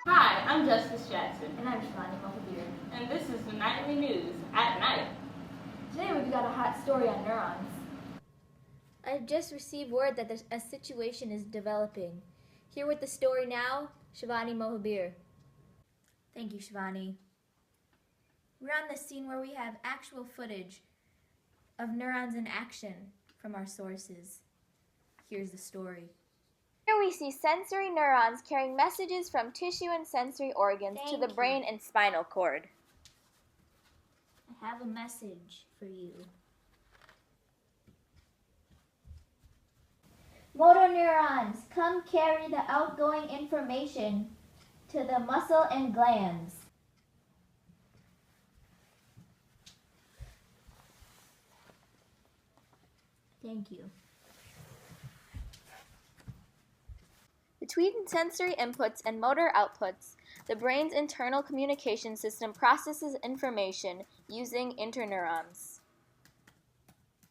Hi, I'm Justice Jackson, And I'm Shivani Mohabir. and this is the Nightly News at Night. Today we've got a hot story on neurons. I've just received word that a situation is developing. Here with the story now, Shivani Mohabir. Thank you, Shivani. We're on the scene where we have actual footage of neurons in action from our sources. Here's the story. Here we see sensory neurons carrying messages from tissue and sensory organs to the brain and spinal cord. I have a message for you. Motor neurons, come carry the outgoing information to the muscle and glands. Thank you. Between sensory inputs and motor outputs, the brain's internal communication system processes information using interneurons.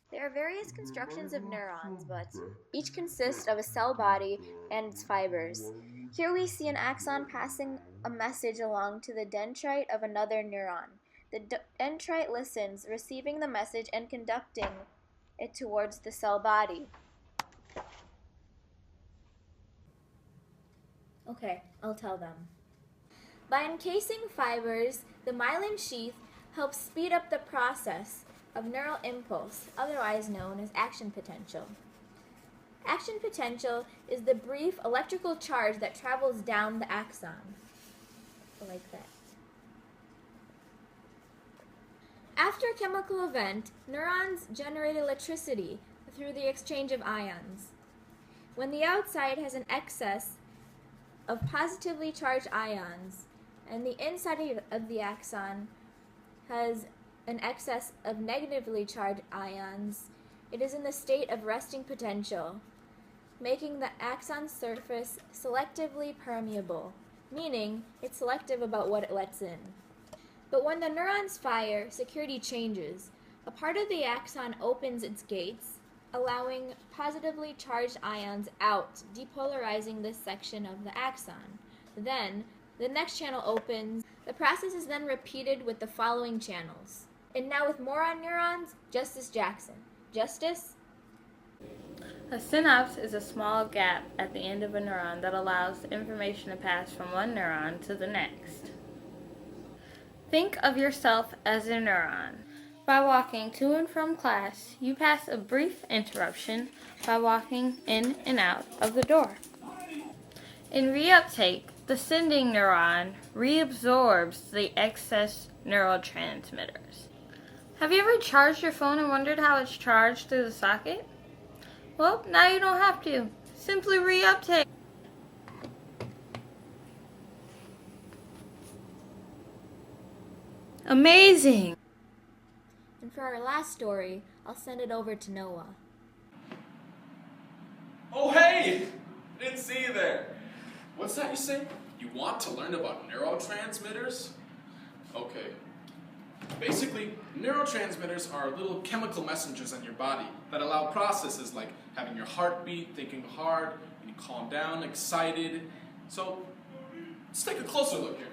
There are various constructions of neurons, but each consists of a cell body and its fibers. Here we see an axon passing a message along to the dendrite of another neuron. The dendrite listens, receiving the message and conducting it towards the cell body. Okay, I'll tell them. By encasing fibers, the myelin sheath helps speed up the process of neural impulse, otherwise known as action potential. Action potential is the brief electrical charge that travels down the axon, like that. After a chemical event, neurons generate electricity through the exchange of ions. When the outside has an excess of positively charged ions, and the inside of the axon has an excess of negatively charged ions, it is in the state of resting potential, making the axon surface selectively permeable, meaning it's selective about what it lets in. But when the neurons fire, security changes. A part of the axon opens its gates, allowing positively charged ions out, depolarizing this section of the axon. Then, the next channel opens. The process is then repeated with the following channels. And now with more on neurons, Justice Jackson. Justice? A synapse is a small gap at the end of a neuron that allows information to pass from one neuron to the next. Think of yourself as a neuron. By walking to and from class, you pass a brief interruption by walking in and out of the door. In reuptake, the sending neuron reabsorbs the excess neurotransmitters. Have you ever charged your phone and wondered how it's charged through the socket? Well, now you don't have to. Simply reuptake. Amazing! And for our last story, I'll send it over to Noah. Oh, hey! I didn't see you there. What's that you say? You want to learn about neurotransmitters? Okay. Basically, neurotransmitters are little chemical messengers in your body that allow processes like having your heart beat, thinking hard, and you calm down, excited. So, let's take a closer look here.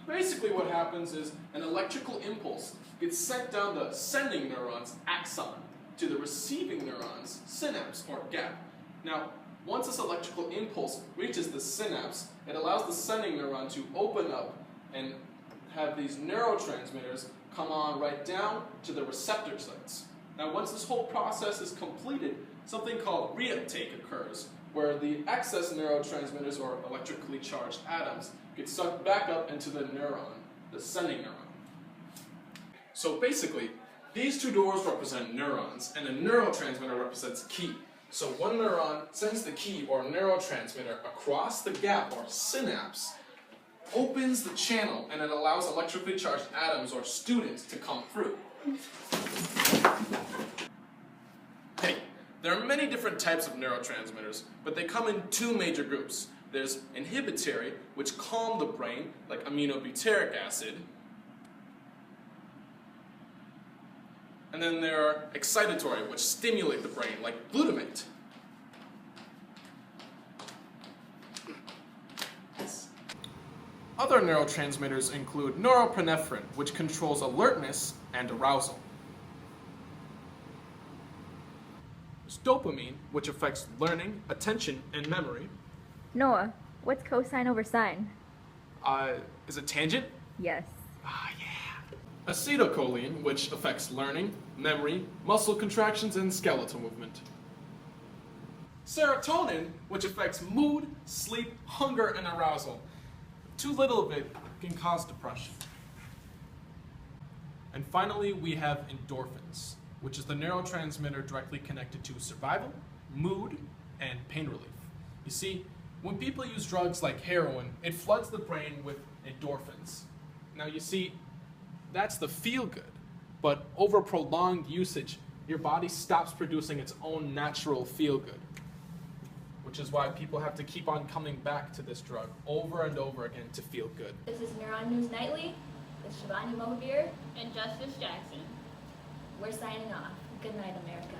Basically what happens is an electrical impulse gets sent down the sending neuron's axon to the receiving neuron's synapse or gap. Now, once this electrical impulse reaches the synapse, it allows the sending neuron to open up and have these neurotransmitters come on right down to the receptor sites. Now, once this whole process is completed, something called reuptake occurs, where the excess neurotransmitters or electrically charged atoms get sucked back up into the neuron, the sending neuron. So basically, these two doors represent neurons, and a neurotransmitter represents key. So one neuron sends the key or neurotransmitter across the gap or synapse, opens the channel, and it allows electrically charged atoms or students to come through. Hey, there are many different types of neurotransmitters, but they come in two major groups. There's inhibitory, which calm the brain, like aminobutyric acid. And then there are excitatory, which stimulate the brain, like glutamate. Other neurotransmitters include norepinephrine, which controls alertness and arousal. There's dopamine, which affects learning, attention, and memory. Noah, what's cosine over sine? Is it tangent? Yes. Ah, yeah. Acetylcholine, which affects learning, memory, muscle contractions, and skeletal movement. Serotonin, which affects mood, sleep, hunger, and arousal. Too little of it can cause depression. And finally, we have endorphins, which is the neurotransmitter directly connected to survival, mood, and pain relief. You see, when people use drugs like heroin, it floods the brain with endorphins. Now you see, that's the feel-good, but over prolonged usage, your body stops producing its own natural feel-good, which is why people have to keep on coming back to this drug over and over again to feel good. This is Neuron News Nightly with Shivani Mohabir. And Justice Jackson. We're signing off. Good night, America.